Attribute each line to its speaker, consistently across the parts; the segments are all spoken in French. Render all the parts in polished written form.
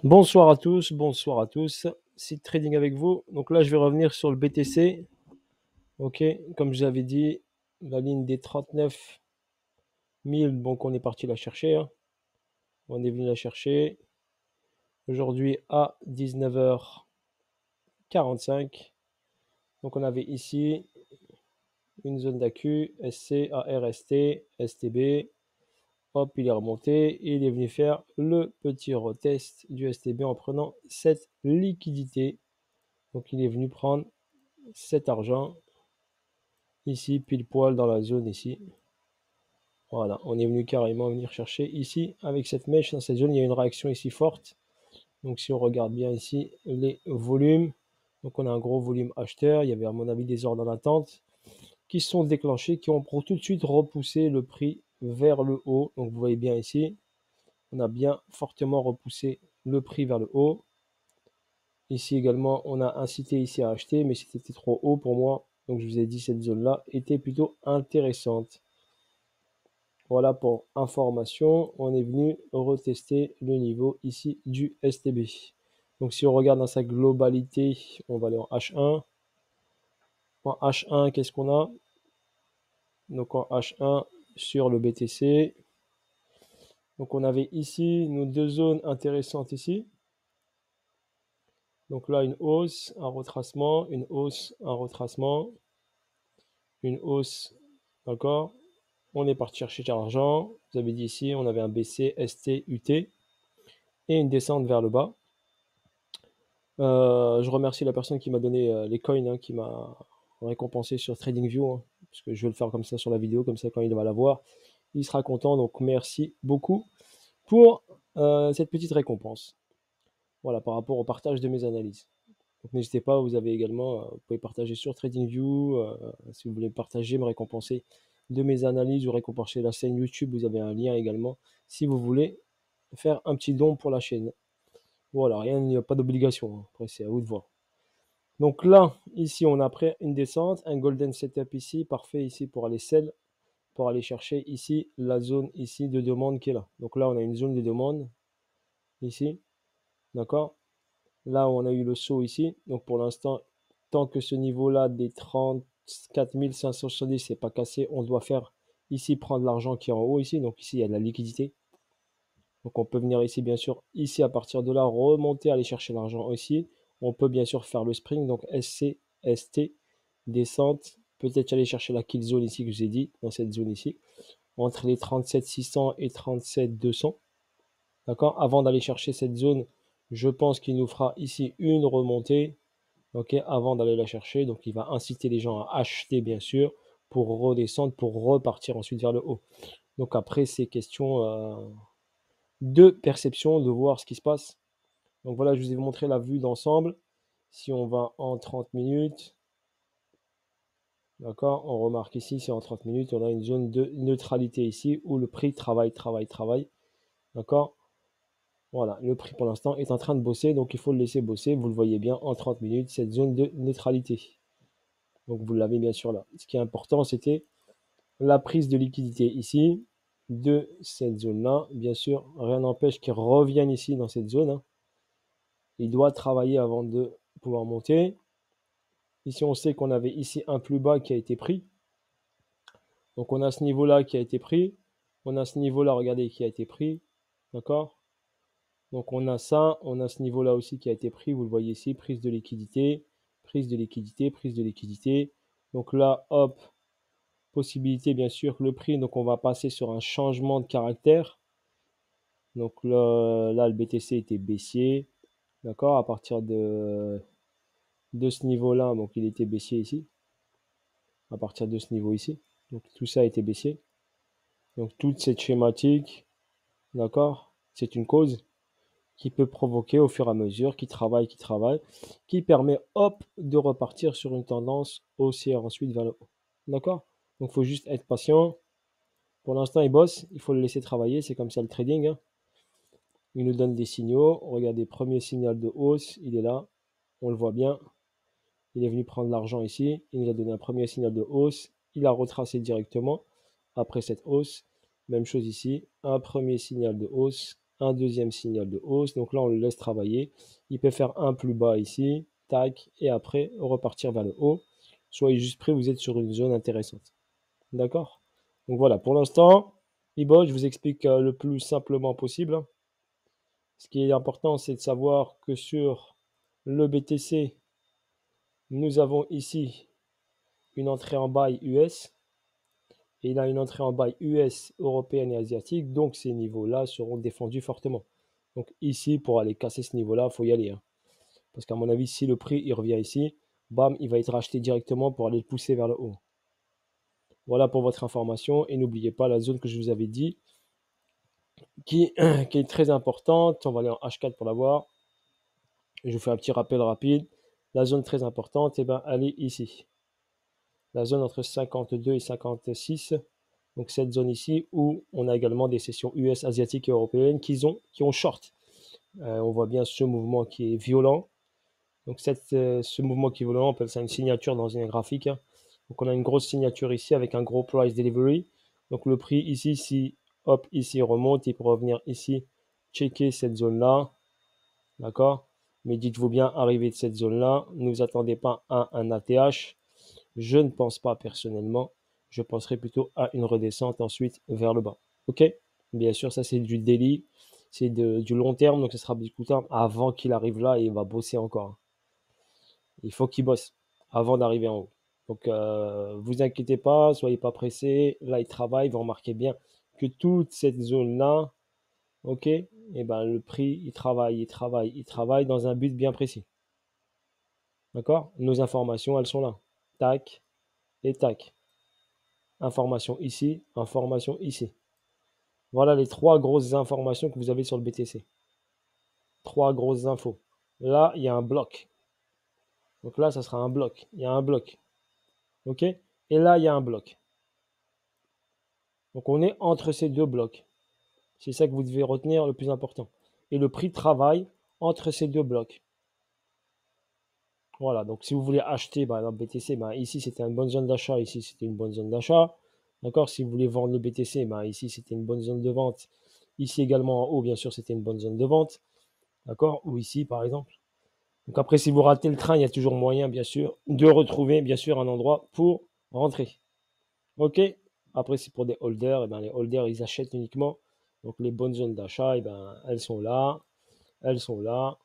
Speaker 1: Bonsoir à tous, bonsoir à tous. C'est Trading avec vous. Donc là, je vais revenir sur le BTC. Ok, comme je l'avais dit, la ligne des 39 000, donc on est parti la chercher, hein. On est venu la chercher. Aujourd'hui à 19h45. Donc on avait ici une zone d'AQ, SC, ARST, STB. Hop, il est remonté et il est venu faire le petit retest du STB en prenant cette liquidité. Donc il est venu prendre cet argent ici, pile poil dans la zone ici. Voilà, on est venu carrément venir chercher ici avec cette mèche. Dans cette zone, il y a une réaction ici forte. Donc si on regarde bien ici les volumes, donc on a un gros volume acheteur. Il y avait à mon avis des ordres en attente qui sont déclenchés, qui ont pour tout de suite repoussé le prix vers le haut. Donc vous voyez bien ici, on a bien fortement repoussé le prix vers le haut. Ici également, on a incité ici à acheter, mais c'était trop haut pour moi. Donc je vous ai dit, cette zone-là était plutôt intéressante. Voilà pour information, on est venu retester le niveau ici du STB. Donc si on regarde dans sa globalité, on va aller en H1. En H1, qu'est-ce qu'on a? Donc en H1 sur le BTC. Donc on avait ici nos deux zones intéressantes ici. Donc là, une hausse, un retracement, une hausse, un retracement, une hausse, d'accord? On est parti chercher de l'argent. Vous avez dit ici, on avait un BC, ST, UT et une descente vers le bas. Je remercie la personne qui m'a donné les coins, hein, qui m'a récompensé sur TradingView, hein, parce que je vais le faire comme ça sur la vidéo, comme ça quand il va la voir, il sera content. Donc merci beaucoup pour cette petite récompense. Voilà, par rapport au partage de mes analyses. Donc n'hésitez pas, vous avez également, vous pouvez partager sur TradingView, si vous voulez partager, me récompenser de mes analyses ou récompenser la chaîne YouTube, vous avez un lien également, si vous voulez faire un petit don pour la chaîne. Voilà, rien, il n'y a pas d'obligation, hein. Après c'est à vous de voir. Donc là, ici, on a pris une descente, un golden setup ici, parfait ici pour aller sell, pour aller chercher ici la zone ici de demande qui est là. Donc là, on a une zone de demande ici, d'accord? Là, on a eu le saut ici. Donc pour l'instant, tant que ce niveau-là des 34 570 n'est pas cassé, on doit faire ici prendre l'argent qui est en haut ici. Donc ici, il y a de la liquidité. Donc on peut venir ici, bien sûr, ici à partir de là, remonter, aller chercher l'argent ici. On peut bien sûr faire le spring, donc SC, ST, descente, peut-être aller chercher la kill zone ici que je vous ai dit, dans cette zone ici, entre les 37 600 et 37 200. D'accord? Avant d'aller chercher cette zone, je pense qu'il nous fera ici une remontée, ok, avant d'aller la chercher. Donc il va inciter les gens à acheter, bien sûr, pour redescendre, pour repartir ensuite vers le haut. Donc après, c'est question de perception, de voir ce qui se passe. Donc voilà, je vous ai montré la vue d'ensemble. Si on va en 30 minutes, d'accord, on remarque ici, c'est en 30 minutes, on a une zone de neutralité ici où le prix travaille, travaille, travaille. D'accord? Voilà, le prix pour l'instant est en train de bosser, donc il faut le laisser bosser. Vous le voyez bien en 30 minutes, cette zone de neutralité. Donc vous l'avez bien sûr là. Ce qui est important, c'était la prise de liquidité ici de cette zone-là. Bien sûr, rien n'empêche qu'il revienne ici dans cette zone, hein. Il doit travailler avant de pouvoir monter. Ici, on sait qu'on avait ici un plus bas qui a été pris. Donc, on a ce niveau-là qui a été pris. On a ce niveau-là, regardez, qui a été pris. D'accord? Donc, on a ça. On a ce niveau-là aussi qui a été pris. Vous le voyez ici, prise de liquidité, prise de liquidité, prise de liquidité. Donc là, hop, possibilité, bien sûr, le prix. Donc, on va passer sur un changement de caractère. Donc là, le BTC était baissier. D'accord? À partir de ce niveau-là, donc il était baissier ici. À partir de ce niveau ici. Donc tout ça a été baissier. Donc toute cette schématique, d'accord, c'est une cause qui peut provoquer au fur et à mesure, qui permet, hop, de repartir sur une tendance haussière ensuite vers le haut. D'accord? Donc il faut juste être patient. Pour l'instant, il bosse, il faut le laisser travailler, c'est comme ça le trading, hein. Il nous donne des signaux. Regardez, premier signal de hausse, il est là, on le voit bien. Il est venu prendre l'argent ici, il nous a donné un premier signal de hausse, il a retracé directement après cette hausse. Même chose ici, un premier signal de hausse, un deuxième signal de hausse. Donc là, on le laisse travailler. Il peut faire un plus bas ici, tac, et après repartir vers le haut. Soyez juste prêts, vous êtes sur une zone intéressante. D'accord? Donc voilà, pour l'instant, je vous explique le plus simplement possible. Ce qui est important, c'est de savoir que sur le BTC, nous avons ici une entrée en buy US. Et il a une entrée en buy US, européenne et asiatique. Donc ces niveaux-là seront défendus fortement. Donc ici, pour aller casser ce niveau-là, il faut y aller. Hein. Parce qu'à mon avis, si le prix il revient ici, bam, il va être racheté directement pour aller le pousser vers le haut. Voilà pour votre information. Et n'oubliez pas la zone que je vous avais dit, qui est très importante. On va aller en H4 pour la voir. Je vous fais un petit rappel rapide. La zone très importante, eh ben, elle est ici. La zone entre 52 et 56. Donc cette zone ici où on a également des sessions US, asiatiques et européennes qui ont short. On voit bien ce mouvement qui est violent. Donc ce mouvement qui est violent, on appelle ça une signature dans une graphique. Donc on a une grosse signature ici avec un gros price delivery. Donc le prix ici, si hop, ici remonte, il peut revenir ici, checker cette zone-là. D'accord? Mais dites-vous bien, arrivé de cette zone-là, ne vous attendez pas à un ATH. Je ne pense pas personnellement. Je penserai plutôt à une redescente ensuite vers le bas. Ok? Bien sûr, ça c'est du daily. C'est du long terme, donc ce sera du coup terme avant qu'il arrive là et il va bosser encore. Il faut qu'il bosse avant d'arriver en haut. Donc, vous inquiétez pas, soyez pas pressés. Là, il travaille. Vous remarquez bien que toute cette zone-là, ok, et ben le prix, il travaille dans un but bien précis. D'accord? Nos informations, elles sont là. Tac et tac. Information ici, information ici. Voilà les trois grosses informations que vous avez sur le BTC. Trois grosses infos. Là, il y a un bloc. Donc là, ça sera un bloc. Il y a un bloc. OK? Et là, il y a un bloc. Donc on est entre ces deux blocs. C'est ça que vous devez retenir le plus important. Et le prix travaille entre ces deux blocs. Voilà, donc si vous voulez acheter dans BTC, ici c'était une bonne zone d'achat, ici c'était une bonne zone d'achat. D'accord? Si vous voulez vendre le BTC, ici c'était une bonne zone de vente. Ici également en haut, bien sûr, c'était une bonne zone de vente. D'accord? Ou ici, par exemple. Donc après, si vous ratez le train, il y a toujours moyen, bien sûr, de retrouver, bien sûr, un endroit pour rentrer. OK? Après, c'est pour des holders. Les holders, ils achètent uniquement. Donc les bonnes zones d'achat, elles sont là, elles sont là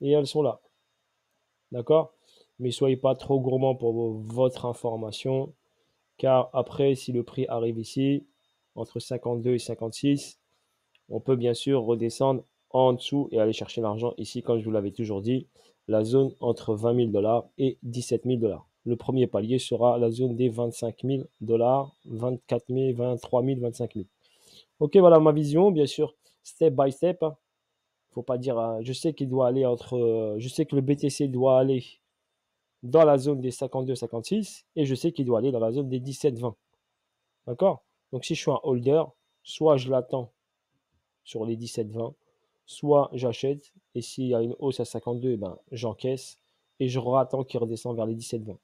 Speaker 1: et elles sont là. D'accord? Mais soyez pas trop gourmand pour votre information. Car après, si le prix arrive ici, entre 52 et 56, on peut bien sûr redescendre en dessous et aller chercher l'argent ici, comme je vous l'avais toujours dit, la zone entre 20 000 dollars et 17 000 dollars. Le premier palier sera la zone des 25 000 dollars, 24 000, 23 000, 25 000. Ok, voilà ma vision, bien sûr, step by step. Faut pas dire, je sais qu'il doit aller je sais que le BTC doit aller dans la zone des 52-56 et je sais qu'il doit aller dans la zone des 17-20. D'accord? Donc si je suis un holder, soit je l'attends sur les 17-20, soit j'achète et s'il y a une hausse à 52, j'encaisse et je attends qu'il redescende vers les 17-20.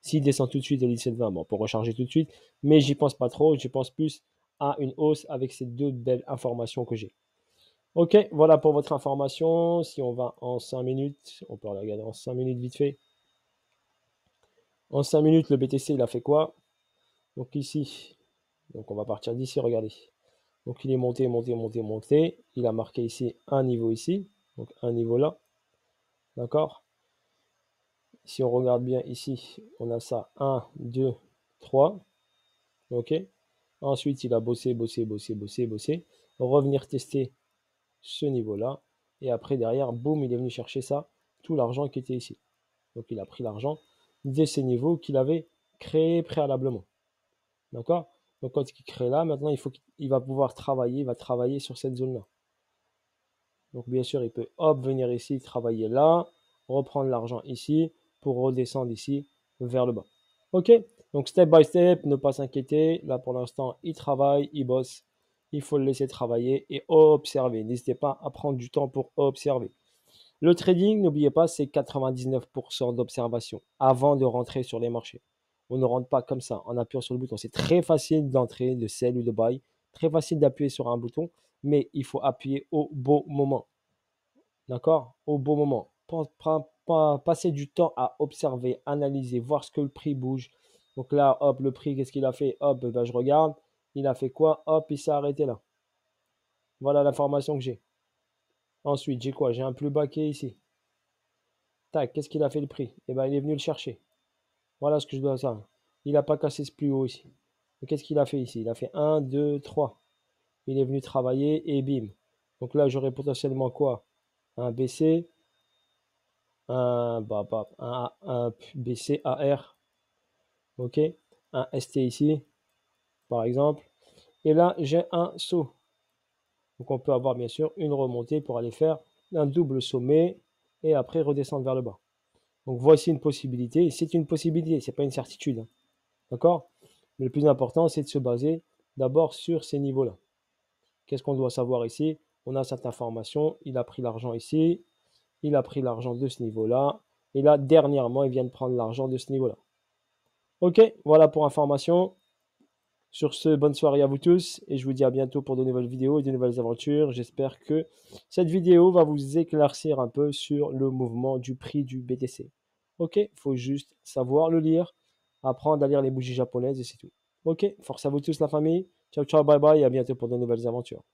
Speaker 1: S'il descend tout de suite à 17-20, on peut recharger tout de suite, mais j'y pense pas trop, j'y pense plus à une hausse avec ces deux belles informations que j'ai. Ok, voilà pour votre information. Si on va en 5 minutes, on peut regarder en 5 minutes vite fait. En 5 minutes, le BTC, il a fait quoi? Donc ici, donc on va partir d'ici, regardez. Donc il est monté, monté, monté, monté. Il a marqué ici un niveau ici. Donc un niveau là. D'accord? Si on regarde bien ici, on a ça 1, 2, 3. Ok? Ensuite, il a bossé, bossé, bossé, bossé, bossé. Revenir tester ce niveau-là. Et après, derrière, boum, il est venu chercher ça, tout l'argent qui était ici. Donc il a pris l'argent de ces niveaux qu'il avait créés préalablement. D'accord? Donc quand il crée là, maintenant il va pouvoir travailler, il va travailler sur cette zone-là. Donc bien sûr, il peut hop venir ici, travailler là, reprendre l'argent ici pour redescendre ici vers le bas. Ok? Donc step by step, ne pas s'inquiéter. Là pour l'instant, il travaille, il bosse. Il faut le laisser travailler et observer. N'hésitez pas à prendre du temps pour observer. Le trading, n'oubliez pas, c'est 99% d'observation avant de rentrer sur les marchés. On ne rentre pas comme ça en appuyant sur le bouton. C'est très facile d'entrer, de sell ou de buy. Très facile d'appuyer sur un bouton, mais il faut appuyer au bon moment. D'accord? Au bon moment. Passer du temps à observer, analyser, voir ce que le prix bouge. Donc là, hop, le prix, qu'est-ce qu'il a fait? Hop, ben, je regarde. Il a fait quoi? Hop, il s'est arrêté là. Voilà l'information que j'ai. Ensuite, j'ai quoi? J'ai un plus bas qui est ici. Tac, qu'est-ce qu'il a fait le prix? Eh ben, il est venu le chercher. Voilà ce que je dois savoir. Il n'a pas cassé ce plus haut ici. Et qu'est-ce qu'il a fait ici? Il a fait 1, 2, 3. Il est venu travailler et bim. Donc là, j'aurais potentiellement quoi? Un BC, un BC AR, ok? Un ST ici, par exemple. Et là, j'ai un saut. Donc on peut avoir bien sûr une remontée pour aller faire un double sommet et après redescendre vers le bas. Donc voici une possibilité. C'est une possibilité, c'est pas une certitude. Hein. D'accord? Mais le plus important, c'est de se baser d'abord sur ces niveaux-là. Qu'est-ce qu'on doit savoir ici? On a cette information, il a pris l'argent ici, il a pris l'argent de ce niveau-là, et là, dernièrement, il vient de prendre l'argent de ce niveau-là. Ok, voilà pour information. Sur ce, bonne soirée à vous tous, et je vous dis à bientôt pour de nouvelles vidéos et de nouvelles aventures. J'espère que cette vidéo va vous éclaircir un peu sur le mouvement du prix du BTC. Ok, il faut juste savoir le lire, apprendre à lire les bougies japonaises et c'est tout. Ok, force à vous tous la famille. Ciao, ciao, bye bye et à bientôt pour de nouvelles aventures.